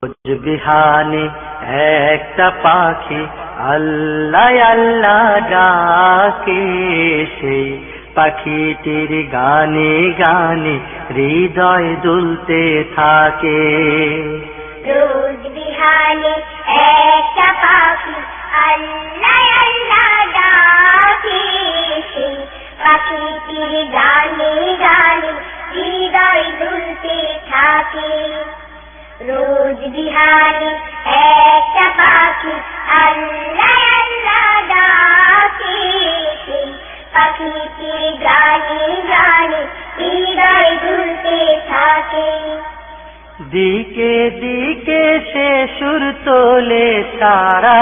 রোজ বিহানে একটা পাখি আল্লাহ আল্লাহ ডাকে, সেই পাখিটির গানে গানে হৃদয় দুলতে থাকে। রোজ বিহানে একটা পাখি আল্লাহ আল্লাহ ডাকে, সেই পাখিটির গানে গানে হৃদয় দুলতে থাকে। রোজ বিহানে একটা পাখি আল্লাহ আল্লাহ ডাকে, সেই পাখিটির গানে গানে হৃদয় দুলতে থাকে। দিকে দিকে সে সুর তোলে সারা